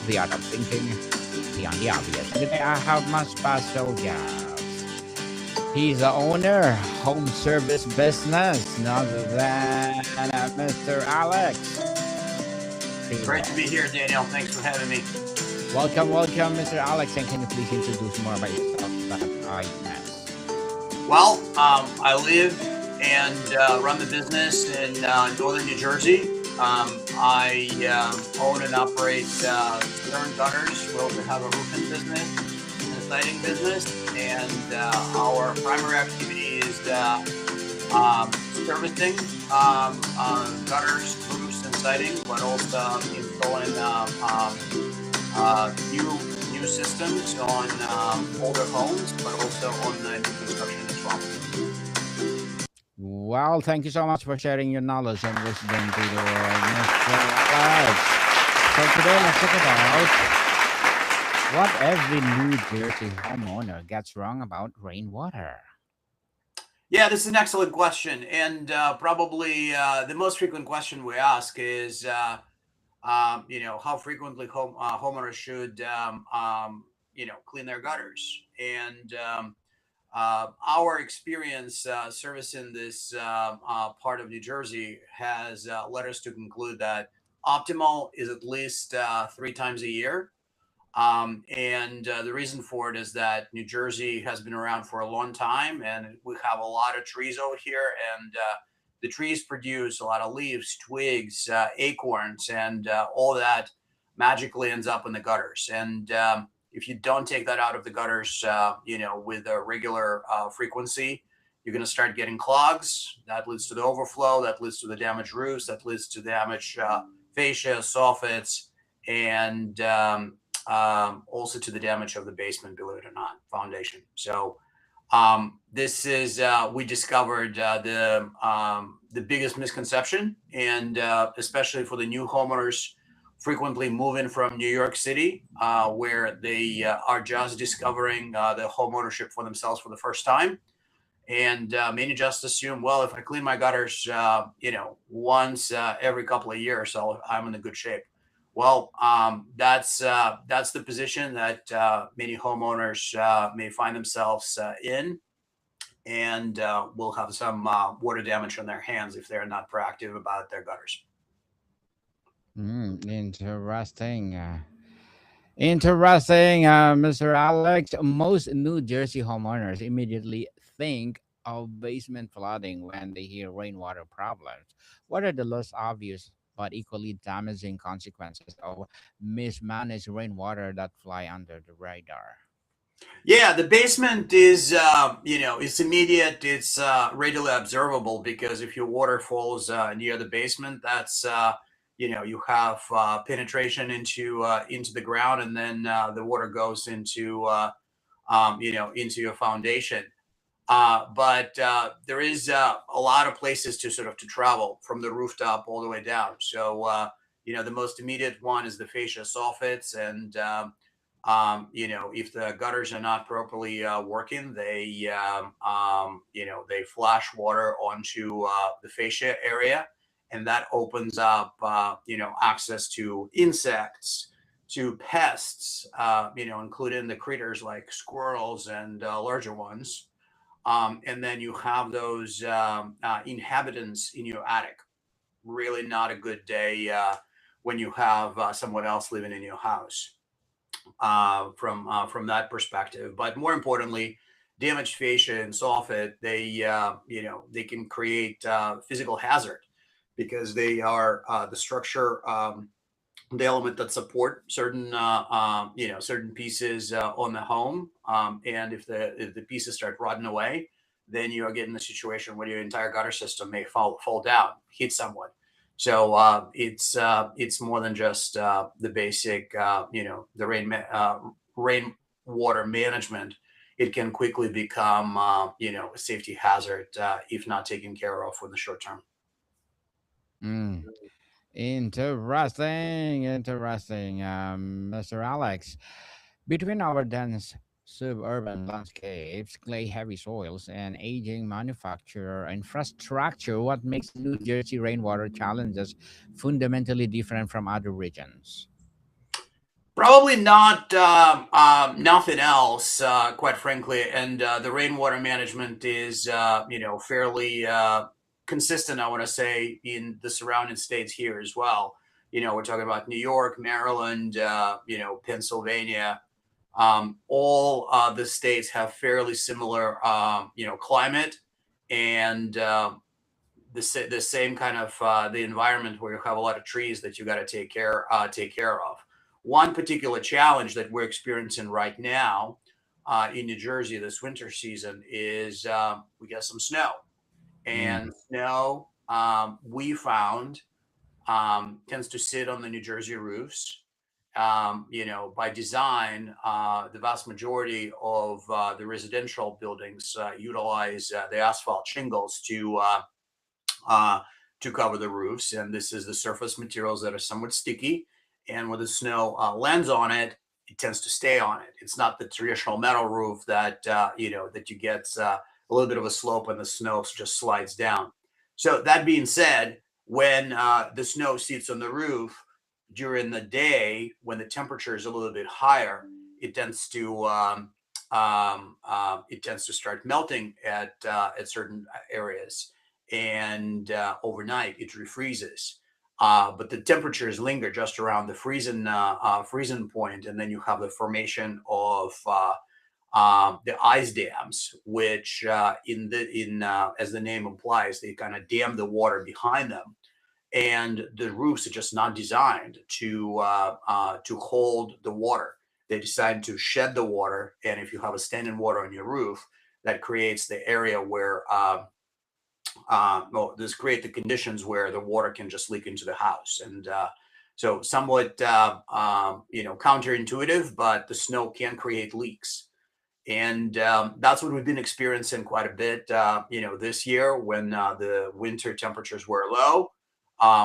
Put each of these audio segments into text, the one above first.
the art of thinking beyond the obvious. And today I have my special guest. He's the owner, home service business, none other than Mr. Alex Great to Krylov. be here, Daniel. Thanks for having me. Welcome, Mr. Alex. And can you please introduce more about yourself that I missed? Well, I live and run the business in northern New Jersey. I own and operate Stern Gutters. We also have a roofing business and a siding business. And our primary activity is servicing gutters, roofs, and siding, but also installing new systems on older homes, but also on the new construction as well. Well, thank you so much for sharing your knowledge and wisdom to the world, Mr. Alex. So today let's talk about what every New Jersey homeowner gets wrong about rainwater. Yeah, this is an excellent question, and probably the most frequent question we ask is, how frequently homeowners should, clean their gutters. And our experience servicing this part of New Jersey has led us to conclude that optimal is at least 3 times a year. And the reason for it is that New Jersey has been around for a long time, and we have a lot of trees over here, and the trees produce a lot of leaves, twigs, acorns, and all that magically ends up in the gutters. And if you don't take that out of the gutters, with a regular frequency, you're going to start getting clogs. That leads to the overflow. That leads to the damaged roofs. That leads to damaged fascia, soffits, and also to the damage of the basement, believe it or not, foundation. So this is we discovered the biggest misconception, and especially for the new homeowners frequently moving from New York City, where they are just discovering the home ownership for themselves for the first time. And many just assume, well, if I clean my gutters, once every couple of years, so I'm in a good shape. Well, that's the position that many homeowners may find themselves in, and will have some water damage on their hands if they're not proactive about their gutters. Interesting. Interesting, Mr. Alex. Most New Jersey homeowners immediately think of basement flooding when they hear rainwater problems. What are the less obvious but equally damaging consequences of mismanaged rainwater that fly under the radar? Yeah, the basement is, it's immediate. It's readily observable because if your water falls near the basement, that's, you have penetration into the ground, and then the water goes into your foundation. But there is a lot of places to sort of to travel from the rooftop all the way down. So, the most immediate one is the fascia soffits, and if the gutters are not properly working, they flash water onto the fascia area, and that opens up, access to insects, to pests, including the critters like squirrels and larger ones. And then you have those inhabitants in your attic. Really not a good day when you have someone else living in your house, from that perspective. But more importantly, damaged fascia and soffit, they can create physical hazard because they are the structure, the element that support certain pieces on the home. And if the pieces start rotting away, then you are getting a situation where your entire gutter system may fall down, hit someone. So it's more than just the basic, the rainwater management. It can quickly become, a safety hazard if not taken care of in the short term. Mm. Interesting, Mr. Alex. Between our dense suburban landscapes, clay heavy soils, and aging manufacturer infrastructure, what makes New Jersey rainwater challenges fundamentally different from other regions? Probably not nothing else, quite frankly. And the rainwater management is, fairly consistent, I want to say, in the surrounding states here as well. We're talking about New York, Maryland, Pennsylvania. All the states have fairly similar, climate and the same kind of the environment where you have a lot of trees that you got to take care of. One particular challenge that we're experiencing right now in New Jersey this winter season is we got some snow, and Mm. snow we found tends to sit on the New Jersey roofs. By design, the vast majority of the residential buildings utilize the asphalt shingles uh, to cover the roofs. And this is the surface materials that are somewhat sticky. And when the snow lands on it, it tends to stay on it. It's not the traditional metal roof that you get a little bit of a slope and the snow just slides down. So that being said, when the snow sits on the roof during the day, when the temperature is a little bit higher, it tends to start melting at certain areas, and overnight it refreezes. But the temperatures linger just around the freezing point, and then you have the formation of the ice dams, which as the name implies, they kind of dam the water behind them, and the roofs are just not designed to hold the water. They decide to shed the water, and if you have a standing water on your roof, that creates the area where well, this create the conditions where the water can just leak into the house. And so somewhat counterintuitive, but the snow can create leaks. And that's what we've been experiencing quite a bit this year when the winter temperatures were low.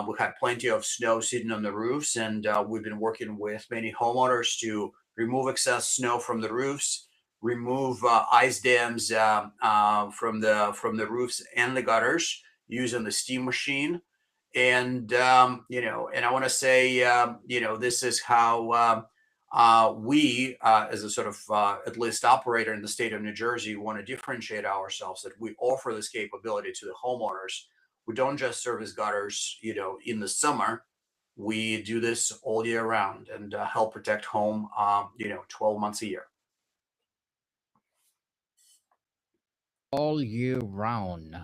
We've had plenty of snow sitting on the roofs, and we've been working with many homeowners to remove excess snow from the roofs, remove ice dams from the roofs and the gutters using the steam machine. And and I want to say, this is how we, as a sort of at least operator in the state of New Jersey, want to differentiate ourselves, that we offer this capability to the homeowners. We don't just service gutters, in the summer. We do this all year round and help protect home, 12 months a year. All year round.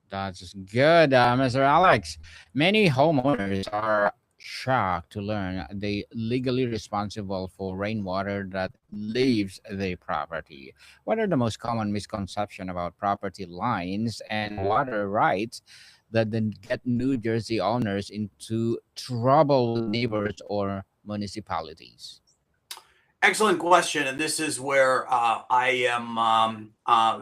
That's good, Mr. Alex. Many homeowners are shocked to learn they legally responsible for rainwater that leaves their property. What are the most common misconception about property lines and water rights that then get New Jersey owners into trouble with neighbors or municipalities? Excellent question, and this is where I am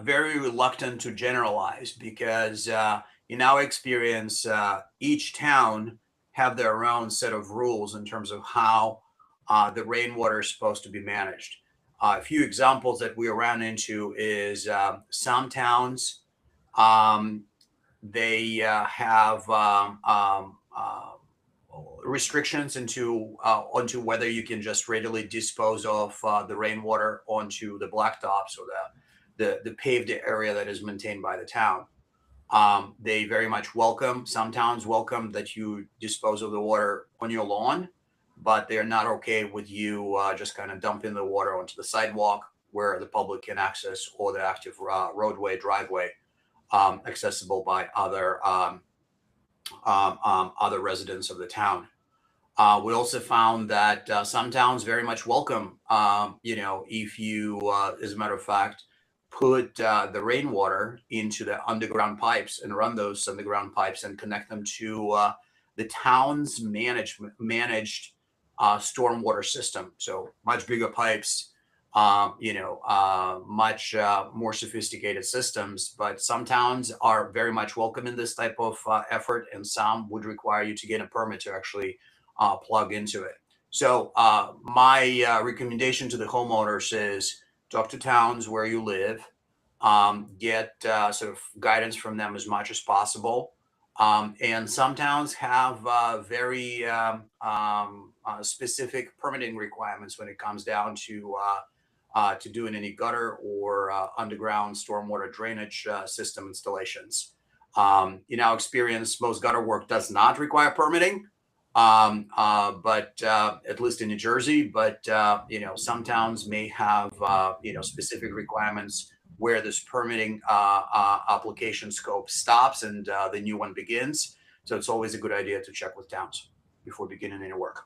very reluctant to generalize because, in our experience, each town have their own set of rules in terms of how the rainwater is supposed to be managed. A few examples that we ran into is some towns, um, they have restrictions onto whether you can just readily dispose of the rainwater onto the blacktops or the paved area that is maintained by the town. They very much welcome, some towns welcome that you dispose of the water on your lawn, but they're not okay with you just kind of dumping the water onto the sidewalk where the public can access, or the active roadway, driveway, accessible by other residents of the town. We also found that some towns very much welcome, if you, as a matter of fact, put the rainwater into the underground pipes and run those underground pipes and connect them to the town's managed stormwater system. So much bigger pipes, much more sophisticated systems. But some towns are very much welcome in this type of effort, and some would require you to get a permit to actually plug into it. So my recommendation to the homeowners is talk to towns where you live, get sort of guidance from them as much as possible. And some towns have very specific permitting requirements when it comes down to doing any gutter or underground stormwater drainage system installations. In our experience, most gutter work does not require permitting, but at least in New Jersey. But some towns may have specific requirements where this permitting application scope stops and the new one begins. So it's always a good idea to check with towns before beginning any work.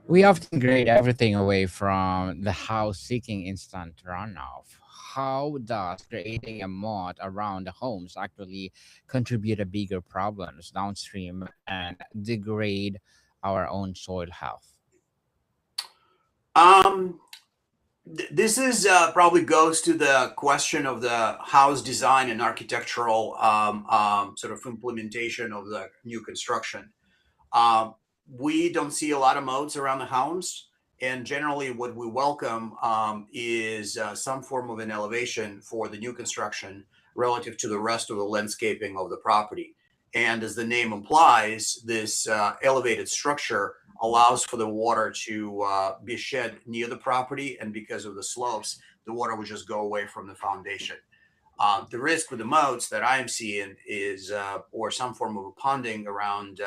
We often grade everything away from the house seeking instant runoff. How does creating a moat around the homes actually contribute to bigger problems downstream and degrade our own soil health? Um, this is probably goes to the question of the house design and architectural sort of implementation of the new construction. Um, we don't see a lot of moats around the homes, and generally, what we welcome is some form of an elevation for the new construction relative to the rest of the landscaping of the property. And as the name implies, this elevated structure allows for the water to be shed near the property, and because of the slopes, the water would just go away from the foundation. The risk with the moats that I am seeing is, or some form of a ponding around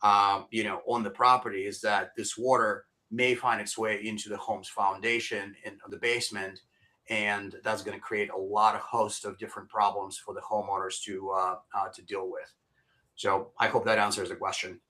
on the property, is that this water may find its way into the home's foundation and the basement, and that's going to create a lot of host of different problems for the homeowners to deal with. So I hope that answers the question.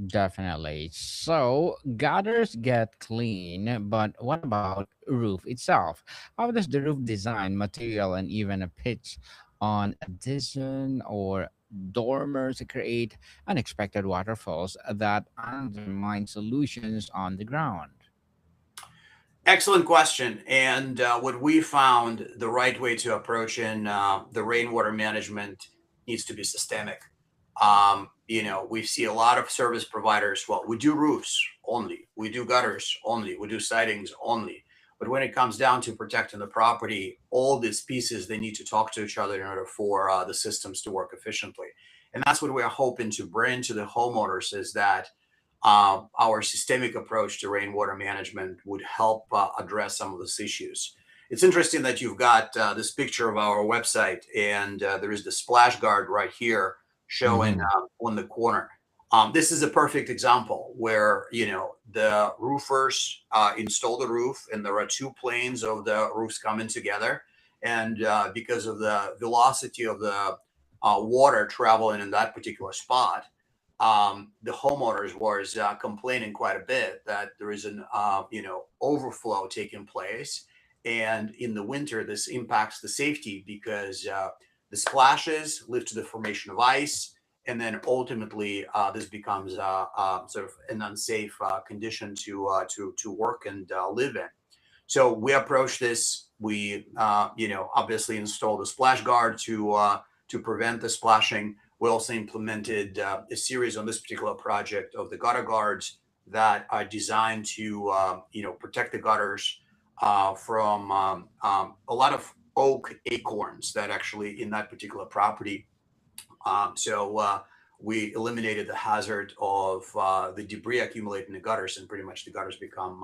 Definitely. So gutters get clean, but what about roof itself? How does the roof design, material, and even a pitch on addition or dormers create unexpected waterfalls that undermine solutions on the ground? Excellent question. And what we found, the right way to approach in the rainwater management needs to be systemic. We see a lot of service providers. Well, we do roofs only, we do gutters only, we do sidings only. But when it comes down to protecting the property, all these pieces they need to talk to each other in order for the systems to work efficiently. And that's what we are hoping to bring to the homeowners, is that our systemic approach to rainwater management would help address some of these issues. It's interesting that you've got this picture of our website, and there is the splash guard right here showing Hmm. on the corner. This is a perfect example where the roofers install the roof, and there are two planes of the roofs coming together, and because of the velocity of the water traveling in that particular spot, the homeowners was complaining quite a bit that there is an overflow taking place, and in the winter this impacts the safety because the splashes lift to the formation of ice, and then ultimately this becomes sort of an unsafe condition to work and live in. So we approach this. We obviously installed a splash guard to prevent the splashing. We also implemented a series on this particular project of the gutter guards that are designed to protect the gutters from a lot of oak acorns that actually in that particular property. So we eliminated the hazard of the debris accumulating in the gutters, and pretty much the gutters become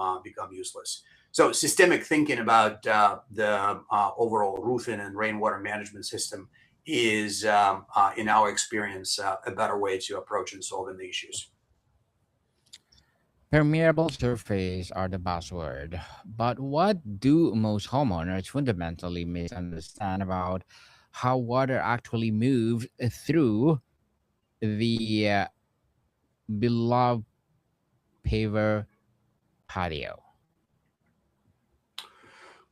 useless. So systemic thinking about the overall roofing and rainwater management system is, in our experience, a better way to approach and solving the issues. Permeable surface are the buzzword, but what do most homeowners fundamentally misunderstand about how water actually moves through the beloved paver patio?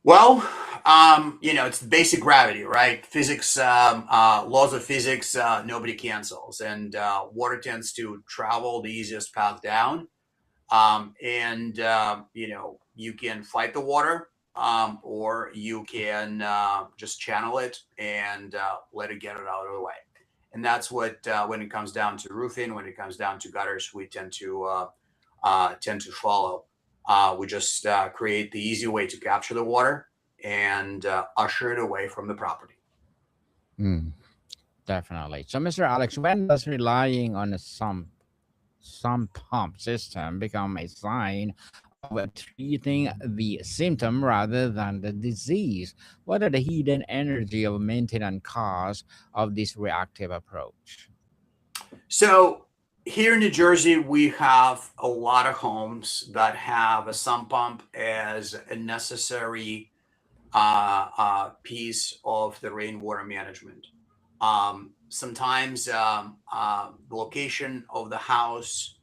Well, it's basic gravity, right? Physics, laws of physics, nobody cancels, and water tends to travel the easiest path down. And you can fight the water, or you can just channel it and let it get it out of the way. And that's what when it comes down to roofing, when it comes down to gutters, we tend to follow. We just create the easy way to capture the water and usher it away from the property. Mm. Definitely. So, Mr. Alex, when does relying on a sump pump system become a sign of treating the symptom rather than the disease? What are the hidden energy of maintenance costs of this reactive approach? So here in New Jersey, we have a lot of homes that have a sump pump as a necessary piece of the rainwater management. Sometimes the location of the house,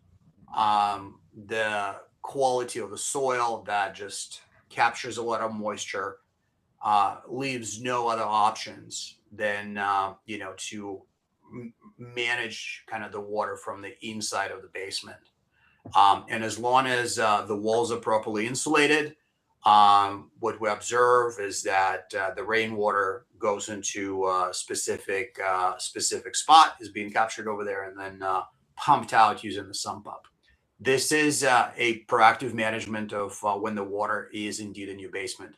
the quality of the soil that just captures a lot of moisture, leaves no other options than to manage kind of the water from the inside of the basement. And as long as the walls are properly insulated, what we observe is that the rainwater goes into a specific spot, is being captured over there, and then pumped out using the sump pump. This is a proactive management of when the water is indeed in your basement.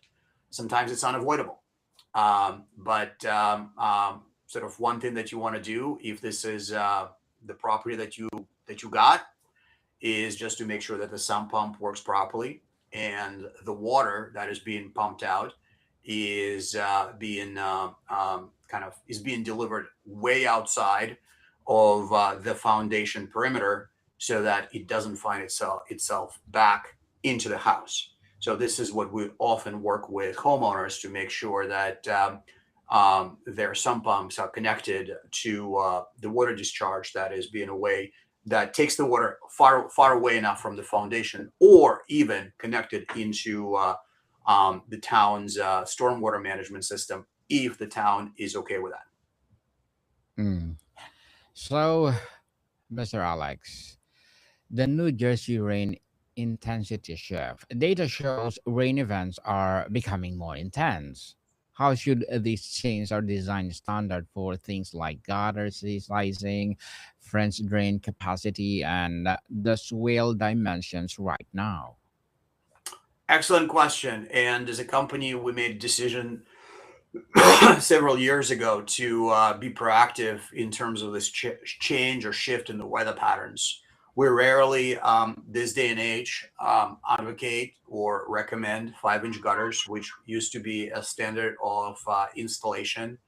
Sometimes it's unavoidable, but sort of one thing that you want to do if this is the property that you got is just to make sure that the sump pump works properly and the water that is being pumped out is being delivered way outside of the foundation perimeter so that it doesn't find itself back into the house. So this is what we often work with homeowners to make sure that their sump pumps are connected to the water discharge that is being away, that takes the water far away enough from the foundation, or even connected into the town's stormwater management system if the town is okay with that. Mm. So, Mr. Alex, the New Jersey rain intensity shift. Data shows rain events are becoming more intense. How should this change our design standard for things like gutter sizing, French drain capacity, and the swale dimensions right now? Excellent question. And as a company, we made a decision several years ago to be proactive in terms of this change or shift in the weather patterns. We rarely, this day and age, advocate or recommend 5-inch gutters, which used to be a standard of installation,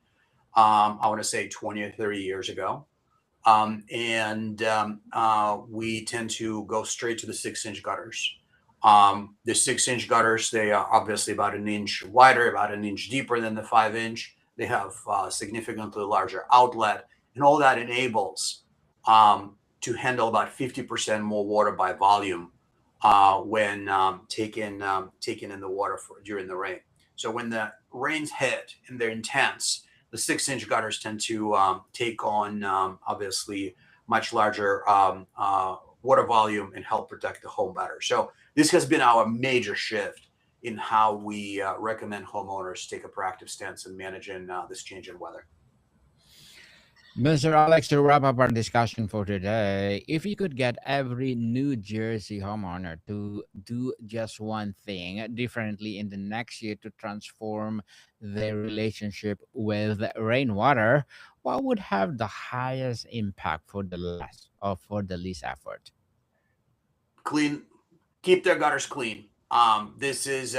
I want to say 20 or 30 years ago. And we tend to go straight to the 6-inch gutters. The 6-inch gutters, they are obviously about an inch wider, about an inch deeper than the 5-inch. They have significantly larger outlet, and all that enables to handle about 50% more water by volume when taken in the water during the rain. So when the rains hit and they're intense, the 6-inch gutters tend to take on obviously much larger water volume and help protect the home better. So this has been our major shift in how we recommend homeowners take a proactive stance in managing this change in weather. Mr. Alex, to wrap up our discussion for today, if you could get every New Jersey homeowner to do just one thing differently in the next year to transform their relationship with rainwater, what would have the highest impact for the less or for the least effort? Clean, keep their gutters clean. This is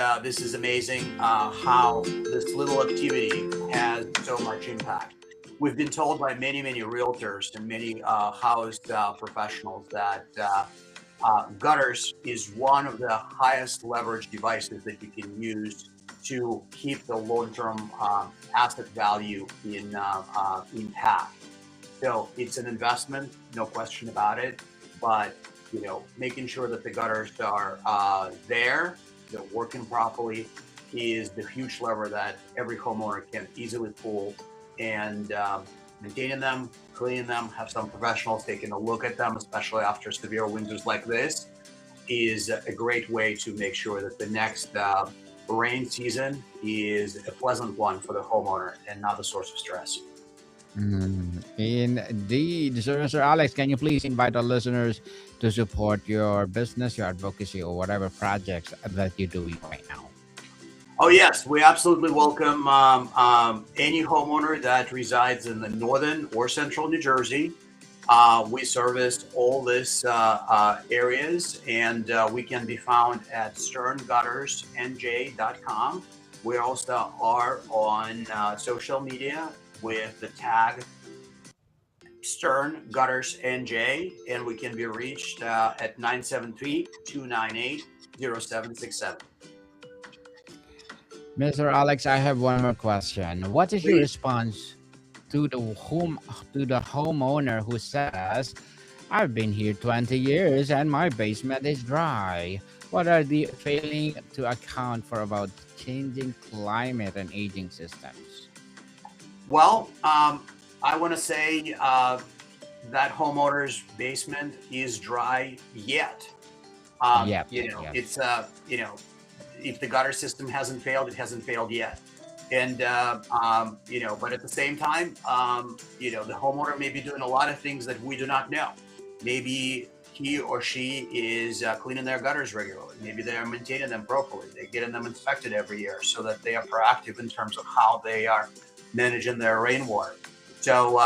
amazing how this little activity has so much impact. We've been told by many realtors and many house professionals that gutters is one of the highest leverage devices that you can use to keep the long-term asset value intact. So it's an investment, no question about it. But making sure that the gutters are there, they're working properly, is the huge lever that every homeowner can easily pull. And maintaining them, cleaning them, have some professionals taking a look at them, especially after severe winters like this, is a great way to make sure that the next rain season is a pleasant one for the homeowner and not a source of stress. Indeed. So, Mr. Alex, can you please invite our listeners to support your business, your advocacy, or whatever projects that you're doing right now? Oh yes, we absolutely welcome any homeowner that resides in the northern or central New Jersey. We service all these areas, and we can be found at sternguttersnj.com. We also are on social media with the tag Stern Gutters NJ, and we can be reached at 973-298-0767. Mr. Alex, I have one more question. What is your Please. response to the homeowner who says, "I've been here 20 years and my basement is dry"? What are the failing to account for about changing climate and aging systems? Well, I want to say that homeowner's basement is dry yet. Yep. It's Yes. if the gutter system hasn't failed, it hasn't failed yet. And but at the same time, the homeowner may be doing a lot of things that we do not know. Maybe he or she is cleaning their gutters regularly. Maybe they are maintaining them properly. They're getting them inspected every year so that they are proactive in terms of how they are managing their rainwater. So,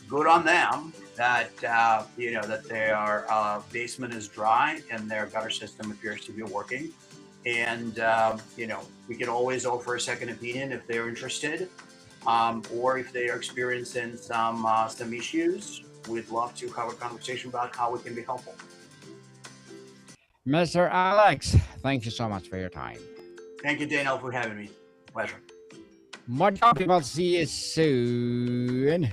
good on them that that their basement is dry and their gutter system appears to be working. And we can always offer a second opinion if they're interested, or if they are experiencing some issues. We'd love to have a conversation about how we can be helpful. Mr. Alex, thank you so much for your time. Thank you, Daniel, for having me. Pleasure. More job people. See you soon.